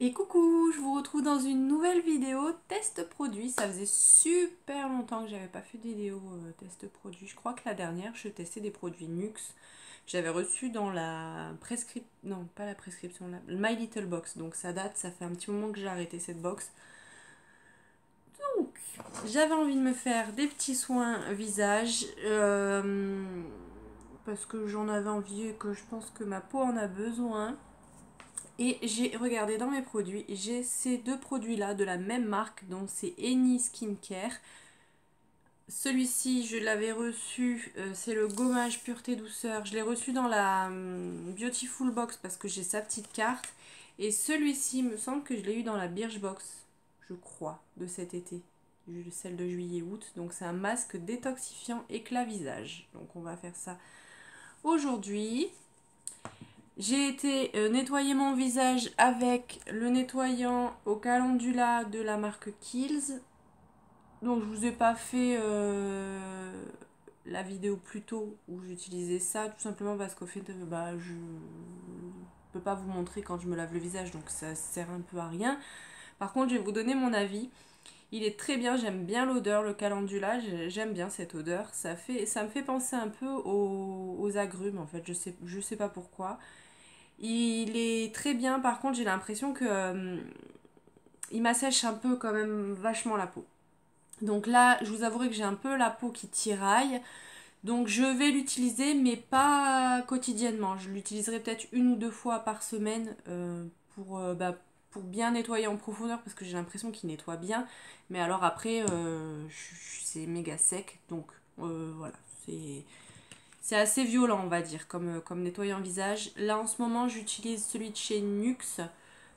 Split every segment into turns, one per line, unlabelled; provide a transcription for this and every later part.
Et coucou, je vous retrouve dans une nouvelle vidéo test produit. Ça faisait super longtemps que j'avais pas fait de vidéo test produit. Je crois que la dernière, je testais des produits Nuxe. J'avais reçu dans la prescription, non pas la prescription, la My Little Box. Donc ça date, ça fait un petit moment que j'ai arrêté cette box. Donc j'avais envie de me faire des petits soins visage parce que j'en avais envie et que je pense que ma peau en a besoin. Et j'ai regardé dans mes produits, j'ai ces deux produits-là de la même marque, donc c'est Any Skincare. Celui-ci, je l'avais reçu, c'est le gommage pureté douceur. Je l'ai reçu dans la Beautiful Box parce que j'ai sa petite carte. Et celui-ci, il me semble que je l'ai eu dans la Birchbox, je crois, de cet été. Celle de juillet-août. Donc c'est un masque détoxifiant éclat visage. Donc on va faire ça aujourd'hui. J'ai été nettoyer mon visage avec le nettoyant au calendula de la marque Kiehl's. Donc je vous ai pas fait la vidéo plus tôt où j'utilisais ça, tout simplement parce qu'au fait je peux pas vous montrer quand je me lave le visage, donc ça sert un peu à rien. Par contre, je vais vous donner mon avis. Il est très bien, j'aime bien l'odeur, le calendula, j'aime bien cette odeur. Ça me fait penser un peu aux agrumes en fait, je sais pas pourquoi. Il est très bien, par contre j'ai l'impression que il m'assèche un peu quand même vachement la peau. Donc là, je vous avouerai que j'ai un peu la peau qui tiraille. Donc je vais l'utiliser, mais pas quotidiennement. Je l'utiliserai peut-être une ou deux fois par semaine pour bien nettoyer en profondeur, parce que j'ai l'impression qu'il nettoie bien. Mais alors après, c'est méga sec. Donc voilà, c'est assez violent, on va dire, comme nettoyant visage. Là, en ce moment, j'utilise celui de chez Nuxe,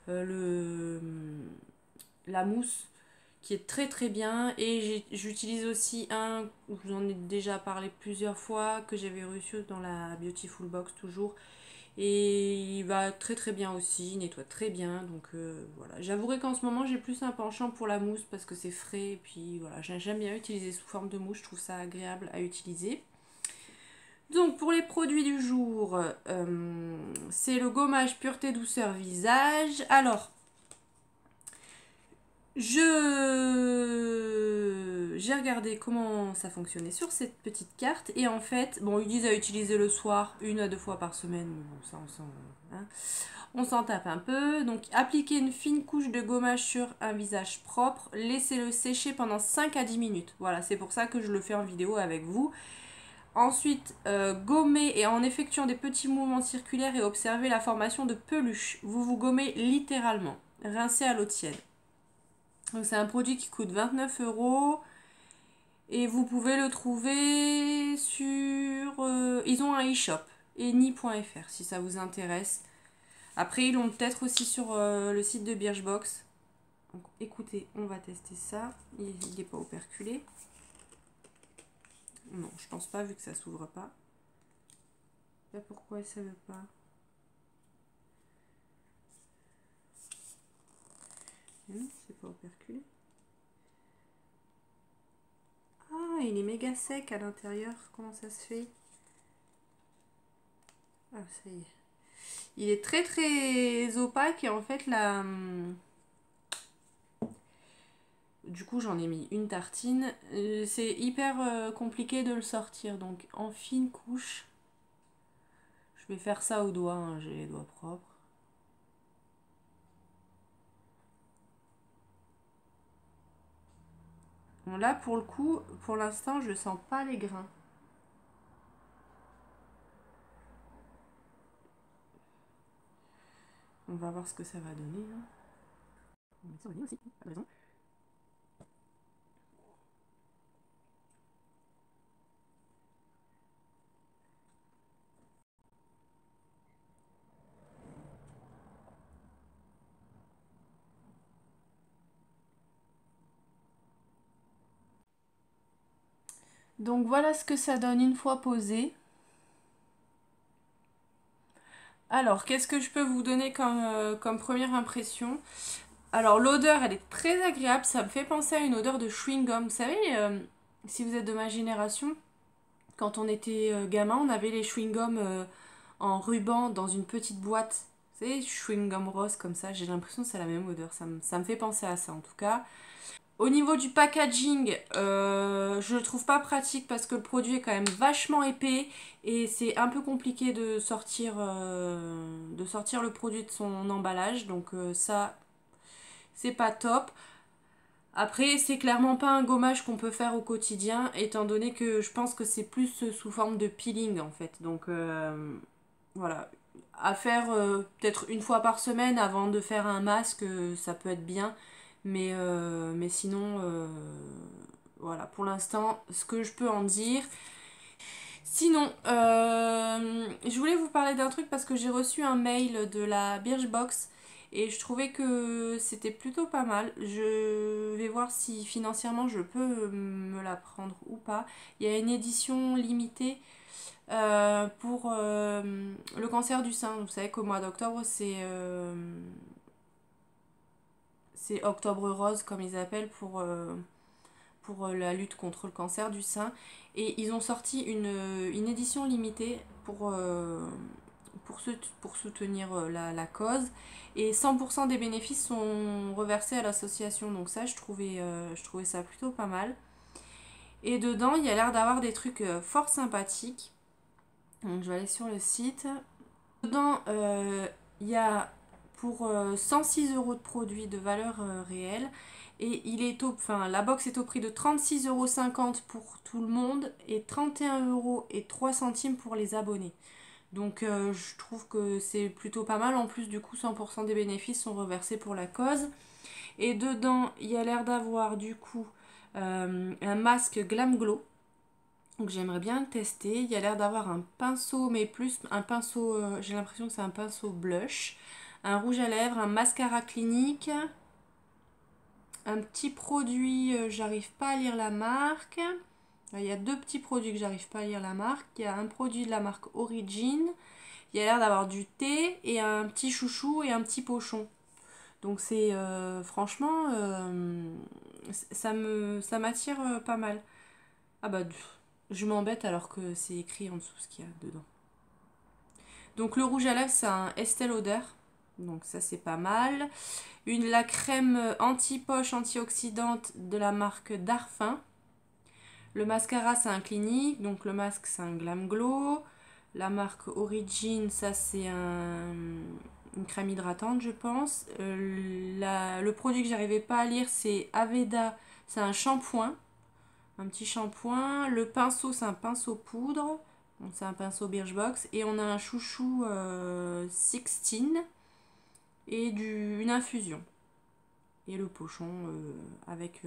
la mousse, qui est très très bien. Et j'utilise aussi un, je vous en ai déjà parlé plusieurs fois, que j'avais reçu dans la Beautiful Box toujours. Et il va très très bien aussi, il nettoie très bien. Donc voilà, j'avouerai qu'en ce moment j'ai plus un penchant pour la mousse parce que c'est frais. Et puis voilà, j'aime bien utiliser sous forme de mousse, je trouve ça agréable à utiliser. Donc pour les produits du jour, c'est le gommage pureté douceur visage. Alors, j'ai regardé comment ça fonctionnait sur cette petite carte et en fait, bon, ils disent à utiliser le soir une à deux fois par semaine, mais bon, ça on s'en tape un peu. Donc appliquez une fine couche de gommage sur un visage propre, laissez-le sécher pendant 5 à 10 minutes. Voilà, c'est pour ça que je le fais en vidéo avec vous. Ensuite, gommez et en effectuant des petits mouvements circulaires et observez la formation de peluches. Vous vous gommez littéralement. Rincez à l'eau tiède. Donc c'est un produit qui coûte 29 € et vous pouvez le trouver sur... ils ont un e-shop, eni.fr si ça vous intéresse. Après ils l'ont peut-être aussi sur le site de Birchbox. Donc écoutez, on va tester ça. Il n'est pas operculé. Non, je pense pas vu que ça s'ouvre pas. Là pourquoi ça veut pas? Non, c'est pas operculé. Ah, il est méga sec à l'intérieur. Comment ça se fait? Ah, ça y est. Il est très très opaque et en fait là... Du coup j'en ai mis une tartine. C'est hyper compliqué de le sortir. Donc en fine couche. Je vais faire ça au doigt, hein, j'ai les doigts propres. Bon là pour le coup, pour l'instant je sens pas les grains. On va voir ce que ça va donner. Hein. On va mettre ça au nez aussi, pas de raison. Donc voilà ce que ça donne une fois posé. Alors, qu'est-ce que je peux vous donner comme première impression? Alors, l'odeur, elle est très agréable. Ça me fait penser à une odeur de chewing-gum. Vous savez, si vous êtes de ma génération, quand on était gamin, on avait les chewing-gums en ruban dans une petite boîte. Vous savez, chewing-gum rose comme ça, j'ai l'impression que c'est la même odeur, ça me fait penser à ça en tout cas. Au niveau du packaging, je le trouve pas pratique parce que le produit est quand même vachement épais et c'est un peu compliqué de sortir le produit de son emballage. Donc ça, c'est pas top. Après, c'est clairement pas un gommage qu'on peut faire au quotidien, étant donné que je pense que c'est plus sous forme de peeling en fait. Donc voilà, à faire peut-être une fois par semaine avant de faire un masque, ça peut être bien. Mais sinon, voilà, pour l'instant, ce que je peux en dire. Sinon, je voulais vous parler d'un truc parce que j'ai reçu un mail de la Birchbox et je trouvais que c'était plutôt pas mal. Je vais voir si financièrement je peux me la prendre ou pas. Il y a une édition limitée pour le cancer du sein. Vous savez qu'au mois d'octobre, c'est octobre rose comme ils appellent pour la lutte contre le cancer du sein. Et ils ont sorti une édition limitée pour soutenir la cause. Et 100% des bénéfices sont reversés à l'association. Donc ça, je trouvais ça plutôt pas mal. Et dedans, il y a l'air d'avoir des trucs fort sympathiques. Donc je vais aller sur le site. Dedans, il y a pour 106 € de produits de valeur réelle. Et la box est au prix de 36,50 € pour tout le monde et 31,03 € pour les abonnés. Donc je trouve que c'est plutôt pas mal. En plus, du coup, 100% des bénéfices sont reversés pour la cause. Et dedans, il y a l'air d'avoir du coup un masque Glam Glow. Donc j'aimerais bien le tester. Il y a l'air d'avoir un pinceau, mais plus un pinceau, j'ai l'impression que c'est un pinceau blush. Un rouge à lèvres, un mascara clinique. Un petit produit, j'arrive pas à lire la marque. Il y a deux petits produits que j'arrive pas à lire la marque. Il y a un produit de la marque Origin. Il y a l'air d'avoir du thé et un petit chouchou et un petit pochon. Donc c'est franchement, ça m'attire pas mal. Ah bah je m'embête alors que c'est écrit en dessous ce qu'il y a dedans. Donc le rouge à lèvres c'est un Estée Lauder. Donc ça c'est pas mal. La crème anti-poche antioxydante de la marque Darphin. Le mascara c'est un Clinique. Donc le masque c'est un Glam Glow. La marque Origin, ça c'est une crème hydratante je pense. Le produit que j'arrivais pas à lire c'est Aveda. C'est un shampoing. Un petit shampoing. Le pinceau c'est un pinceau poudre. Donc c'est un pinceau Birchbox. Et on a un chouchou 16 et une infusion. Et le pochon avec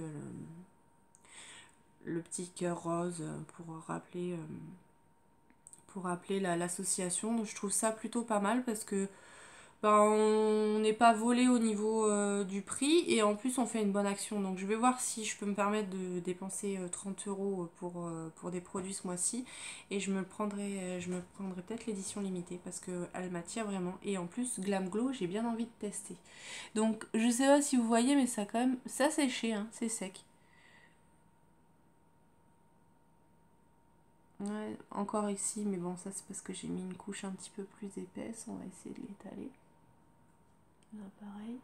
le petit cœur rose pour rappeler l'association. Donc je trouve ça plutôt pas mal parce que on n'est pas volé au niveau du prix et en plus on fait une bonne action. Donc je vais voir si je peux me permettre de dépenser 30 € pour des produits ce mois-ci et je me prendrai peut-être l'édition limitée parce qu'elle m'attire vraiment. Et en plus Glam Glow j'ai bien envie de tester. Donc je sais pas si vous voyez mais ça quand même, ça séché, hein, c'est sec. Ouais, encore ici, mais bon ça c'est parce que j'ai mis une couche un petit peu plus épaisse, on va essayer de l'étaler. Là pareil.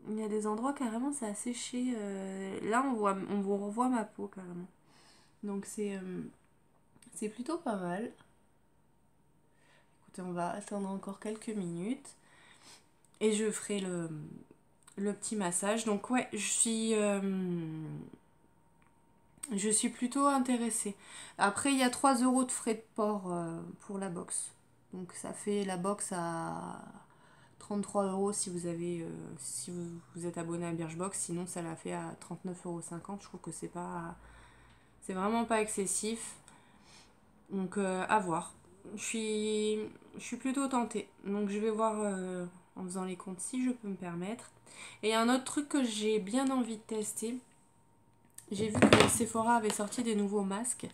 Il y a des endroits carrément ça a séché. Là on vous revoit ma peau carrément. Donc c'est plutôt pas mal. Écoutez, on va attendre encore quelques minutes. Et je ferai le petit massage. Donc ouais, je suis plutôt intéressée. Après, il y a 3 € de frais de port pour la box. Donc ça fait la box à 33 € si si vous êtes abonné à Birchbox. Sinon, ça la fait à 39,50 €. Je trouve que c'est vraiment pas excessif. Donc à voir. Je suis plutôt tentée. Donc je vais voir en faisant les comptes si je peux me permettre. Et il y a un autre truc que j'ai bien envie de tester. J'ai vu que Sephora avait sorti des nouveaux masques,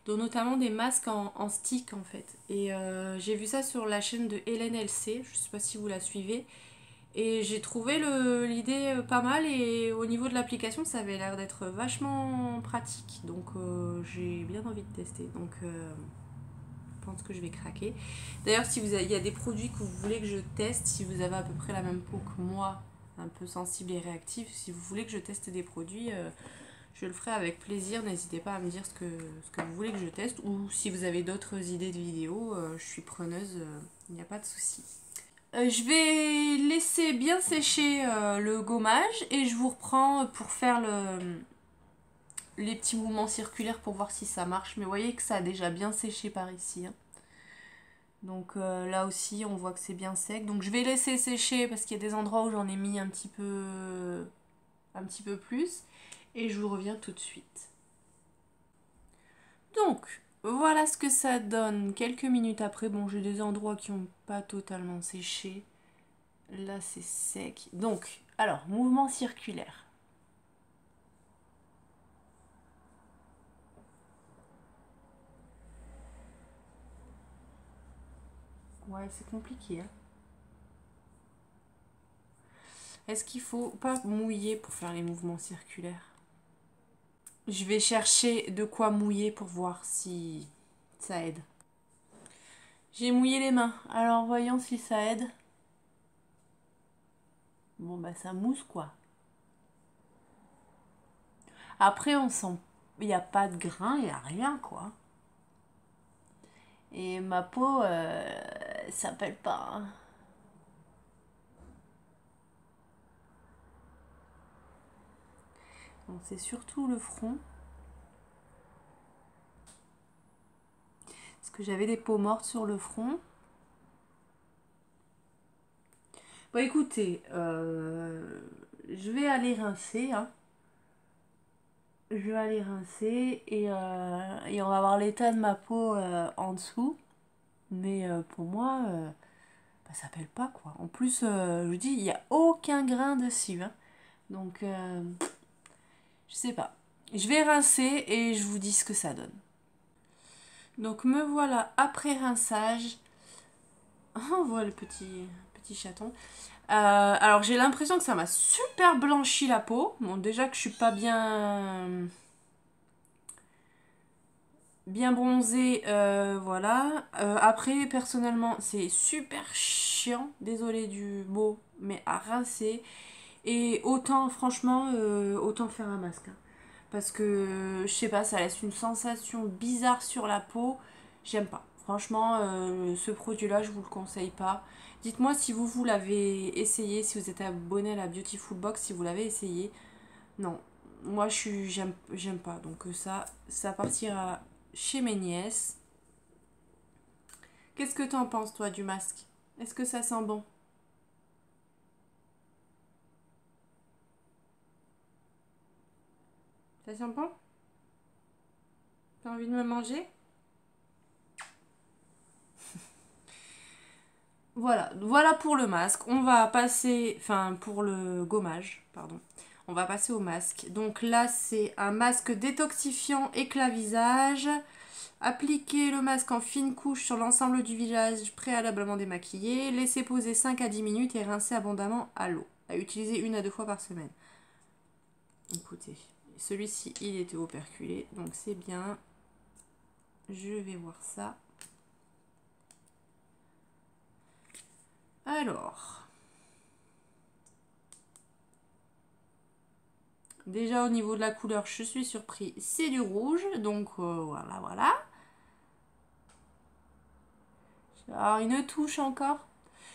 dont notamment des masques en stick en fait. Et j'ai vu ça sur la chaîne de Hélène LC, je sais pas si vous la suivez. Et j'ai trouvé l'idée pas mal et au niveau de l'application ça avait l'air d'être vachement pratique. Donc j'ai bien envie de tester. Donc je pense que je vais craquer. D'ailleurs si il y a des produits que vous voulez que je teste, si vous avez à peu près la même peau que moi, un peu sensible et réactif, si vous voulez que je teste des produits, je le ferai avec plaisir. N'hésitez pas à me dire ce que vous voulez que je teste. Ou si vous avez d'autres idées de vidéos, je suis preneuse, il n'y a pas de souci. Je vais laisser bien sécher le gommage et je vous reprends pour faire les petits mouvements circulaires pour voir si ça marche. Mais vous voyez que ça a déjà bien séché par ici, hein. Donc là aussi on voit que c'est bien sec. Donc je vais laisser sécher parce qu'il y a des endroits où j'en ai mis un petit peu plus. Et je vous reviens tout de suite. Donc voilà ce que ça donne quelques minutes après. Bon, j'ai des endroits qui n'ont pas totalement séché. Là, c'est sec. Donc, alors, mouvement circulaire. Ouais, c'est compliqué, hein. Est-ce qu'il faut pas mouiller pour faire les mouvements circulaires? Je vais chercher de quoi mouiller pour voir si ça aide. J'ai mouillé les mains, alors voyons si ça aide. Bon, bah ça mousse, quoi. Après, on sent... Il n'y a pas de grain, il n'y a rien, quoi. Et ma peau, ça pèle pas, hein. Donc c'est surtout le front. Parce que j'avais des peaux mortes sur le front. Bon écoutez, je vais aller rincer, hein. Je vais aller rincer et on va voir l'état de ma peau en dessous. Mais pour moi, bah, ça pèle pas quoi. En plus, je vous dis, il n'y a aucun grain dessus, hein. Donc, je sais pas. Je vais rincer et je vous dis ce que ça donne. Donc me voilà après rinçage. On voit le petit chaton. Alors j'ai l'impression que ça m'a super blanchi la peau. Bon déjà que je suis pas bien bronzée, voilà. Après personnellement c'est super chiant, désolé du mot, mais à rincer. Et autant franchement, autant faire un masque, hein. Parce que je sais pas, ça laisse une sensation bizarre sur la peau. J'aime pas. Franchement, ce produit-là, je vous le conseille pas. Dites-moi si vous l'avez essayé, si vous êtes abonné à la Beautiful Box, si vous l'avez essayé. Non, moi j'aime pas. Donc ça partira chez mes nièces. Qu'est-ce que t'en penses toi du masque? Est-ce que ça sent bon? Ça sent bon? T'as envie de me manger? Voilà pour le masque. On va passer, enfin pour le gommage, pardon. On va passer au masque. Donc là, c'est un masque détoxifiant éclat visage. Appliquez le masque en fine couche sur l'ensemble du visage préalablement démaquillé. Laissez poser 5 à 10 minutes et rincez abondamment à l'eau. À utiliser 1 à 2 fois par semaine. Écoutez, celui-ci, il était operculé, donc c'est bien. Je vais voir ça. Alors... Déjà au niveau de la couleur, je suis surpris, c'est du rouge, donc voilà. Alors une touche encore.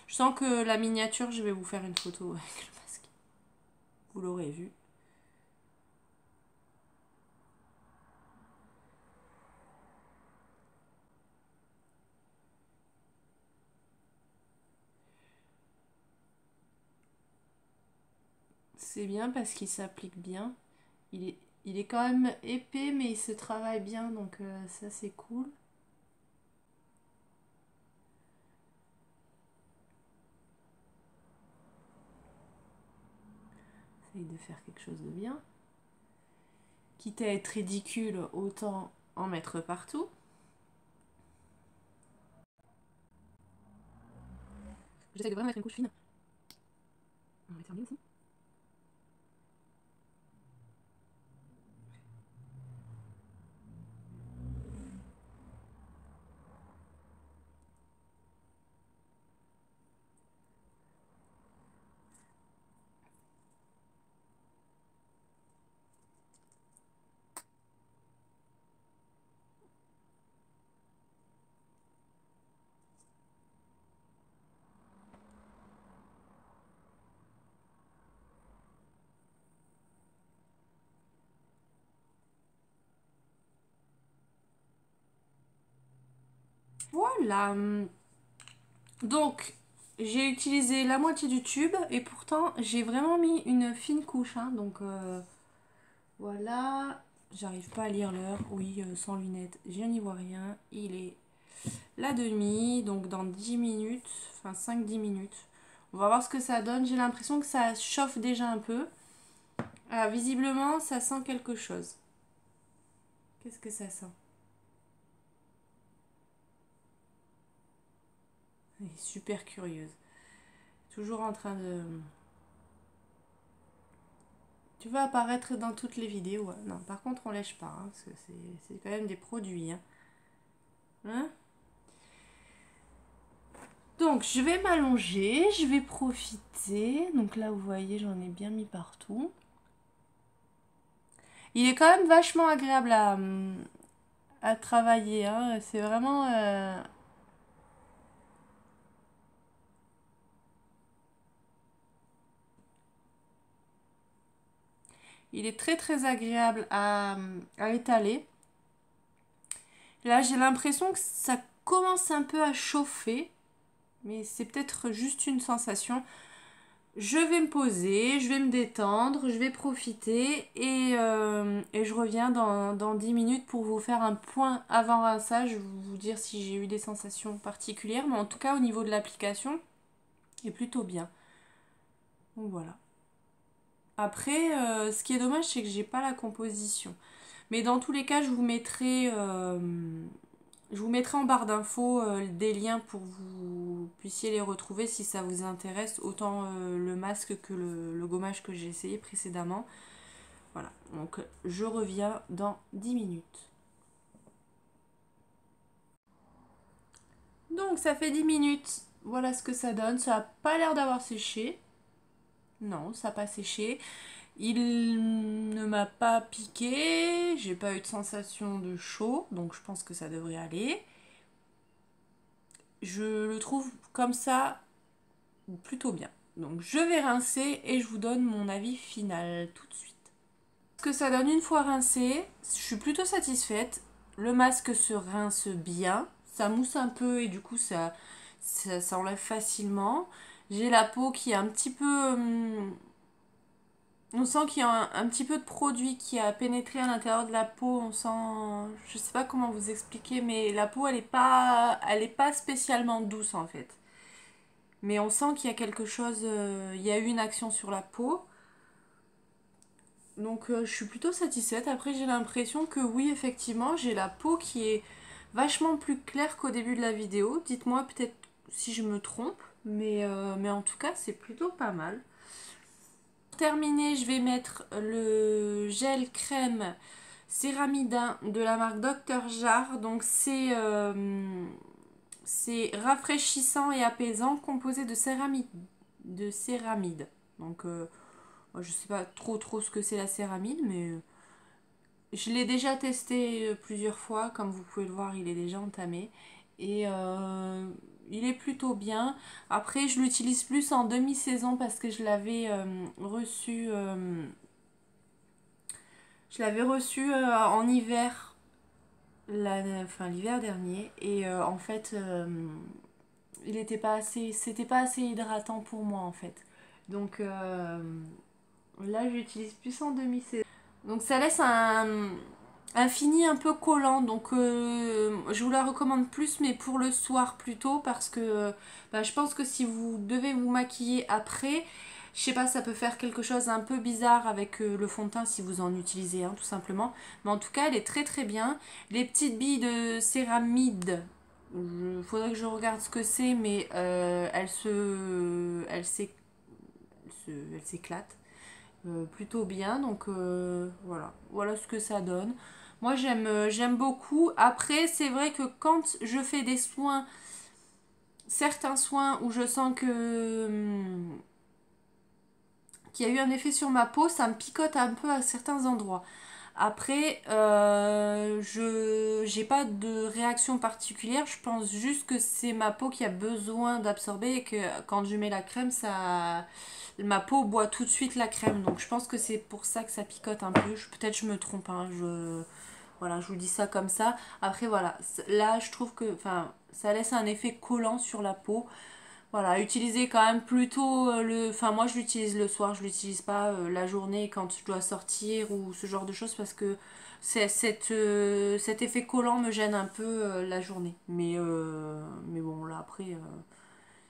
Je sens que la miniature, je vais vous faire une photo avec le masque. Vous l'aurez vu. C'est bien parce qu'il s'applique bien. Il est quand même épais, mais il se travaille bien, donc ça c'est cool. Essaye de faire quelque chose de bien. Quitte à être ridicule, autant en mettre partout. J'essaie de vraiment mettre une couche fine. On va terminer aussi. Voilà. Donc, j'ai utilisé la moitié du tube et pourtant j'ai vraiment mis une fine couche. Hein, donc voilà. J'arrive pas à lire l'heure. Oui, sans lunettes, je n'y vois rien. Il est la demi, donc dans 10 minutes, enfin 5-10 minutes. On va voir ce que ça donne. J'ai l'impression que ça chauffe déjà un peu. Ah, visiblement, ça sent quelque chose. Qu'est-ce que ça sent? Elle est super curieuse. Toujours en train de... Tu vas apparaître dans toutes les vidéos. Hein. Non, par contre, on lèche pas, hein, parce que c'est quand même des produits. Hein. Hein? Donc, je vais m'allonger, je vais profiter. Donc là, vous voyez, j'en ai bien mis partout. Il est quand même vachement agréable à travailler. Hein. C'est vraiment... Il est très très agréable à étaler. Là, j'ai l'impression que ça commence un peu à chauffer. Mais c'est peut-être juste une sensation. Je vais me poser, je vais me détendre, je vais profiter et je reviens dans 10 minutes pour vous faire un point avant rinçage, vous dire si j'ai eu des sensations particulières, mais en tout cas au niveau de l'application, il est plutôt bien. Donc voilà. Après, ce qui est dommage, c'est que j'ai pas la composition. Mais dans tous les cas, je vous mettrai en barre d'infos des liens pour que vous puissiez les retrouver si ça vous intéresse, autant le masque que le gommage que j'ai essayé précédemment. Voilà, donc je reviens dans 10 minutes. Donc ça fait 10 minutes, voilà ce que ça donne. Ça n'a pas l'air d'avoir séché. Non, ça n'a pas séché. Il ne m'a pas piqué, j'ai pas eu de sensation de chaud, donc je pense que ça devrait aller. Je le trouve comme ça plutôt bien. Donc je vais rincer et je vous donne mon avis final tout de suite. Ce que ça donne une fois rincé, je suis plutôt satisfaite. Le masque se rince bien, ça mousse un peu et du coup ça enlève facilement. J'ai la peau qui est un petit peu... on sent qu'il y a un petit peu de produit qui a pénétré à l'intérieur de la peau. On sent... Je sais pas comment vous expliquer, mais la peau elle est pas spécialement douce en fait. Mais on sent qu'il y a quelque chose, il y a eu une action sur la peau. Donc je suis plutôt satisfaite. Après j'ai l'impression que oui effectivement j'ai la peau qui est vachement plus claire qu'au début de la vidéo. Dites-moi peut-être si je me trompe. Mais en tout cas c'est plutôt pas mal. Pour terminer, je vais mettre le gel crème céramidin de la marque Dr. Jart. Donc c'est rafraîchissant et apaisant, composé de céramide. Donc, moi, je sais pas trop ce que c'est la céramide, mais je l'ai déjà testé plusieurs fois. Comme vous pouvez le voir, il est déjà entamé. Et il est plutôt bien. Après, je l'utilise plus en demi-saison parce que je l'avais reçu en hiver, enfin l'hiver dernier. Et en fait, c'était pas assez hydratant pour moi en fait. Donc là, j'utilise plus en demi-saison. Donc ça laisse un fini un peu collant. Donc je vous la recommande plus, mais pour le soir plutôt, parce que bah, je pense que si vous devez vous maquiller après, je sais pas, ça peut faire quelque chose un peu bizarre avec le fond de teint si vous en utilisez un tout simplement. Mais en tout cas, elle est très très bien. Les petites billes de céramide, faudrait que je regarde ce que c'est, mais elles elle s'éclate plutôt bien. Donc voilà ce que ça donne. Moi j'aime beaucoup. Après c'est vrai que quand je fais des soins, certains soins où je sens qu'il y a eu un effet sur ma peau, ça me picote un peu à certains endroits. Après, je j'ai pas de réaction particulière, je pense juste que c'est ma peau qui a besoin d'absorber et que quand je mets la crème, ma peau boit tout de suite la crème. Donc je pense que c'est pour ça que ça picote un peu. Peut-être je me trompe, hein, voilà, je vous dis ça comme ça. Après, voilà, là je trouve que enfin, ça laisse un effet collant sur la peau. Voilà, utiliser quand même plutôt Enfin, moi je l'utilise le soir, je l'utilise pas la journée quand je dois sortir ou ce genre de choses parce que cet effet collant me gêne un peu la journée. Mais bon, là après,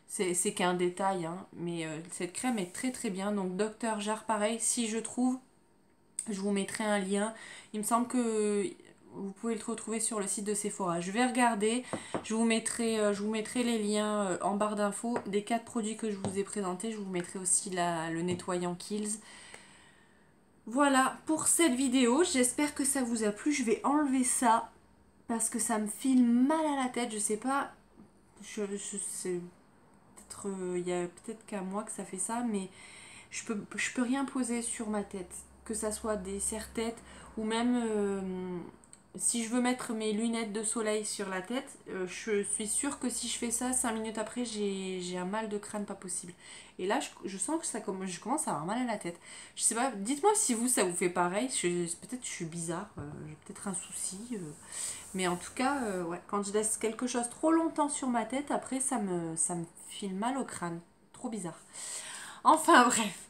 c'est qu'un détail, hein. Mais cette crème est très très bien. Donc Dr. Jart, pareil, si je trouve, je vous mettrai un lien. Il me semble que vous pouvez le retrouver sur le site de Sephora. Je vais regarder. Je vous mettrai les liens en barre d'infos des 4 produits que je vous ai présentés. Je vous mettrai aussi le nettoyant Kiehl's. Voilà pour cette vidéo. J'espère que ça vous a plu. Je vais enlever ça parce que ça me file mal à la tête. Je sais pas. C'est peut-être il y a peut-être qu'à moi que ça fait ça, mais je peux rien poser sur ma tête, que ça soit des serre-têtes ou même si je veux mettre mes lunettes de soleil sur la tête, je suis sûre que si je fais ça, 5 minutes après, j'ai un mal de crâne pas possible. Et là, je sens que je commence à avoir mal à la tête. Je sais pas, dites-moi si ça vous fait pareil. Peut-être que je suis bizarre, j'ai peut-être un souci. Mais en tout cas, ouais, quand je laisse quelque chose trop longtemps sur ma tête, après, ça me file mal au crâne. Trop bizarre. Enfin bref,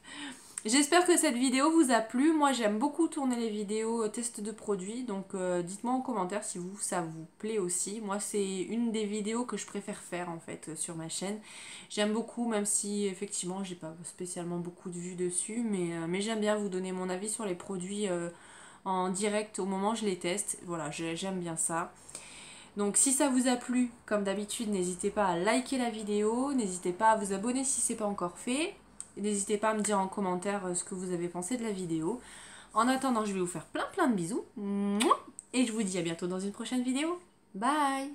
j'espère que cette vidéo vous a plu. Moi j'aime beaucoup tourner les vidéos tests de produits, donc dites-moi en commentaire si ça vous plaît aussi. Moi c'est une des vidéos que je préfère faire en fait sur ma chaîne. J'aime beaucoup, même si effectivement j'ai pas spécialement beaucoup de vues dessus, mais j'aime bien vous donner mon avis sur les produits en direct au moment où je les teste. Voilà, j'aime bien ça. Donc si ça vous a plu, comme d'habitude, n'hésitez pas à liker la vidéo, n'hésitez pas à vous abonner si ce n'est pas encore fait. N'hésitez pas à me dire en commentaire ce que vous avez pensé de la vidéo. En attendant, je vais vous faire plein de bisous. Et je vous dis à bientôt dans une prochaine vidéo. Bye!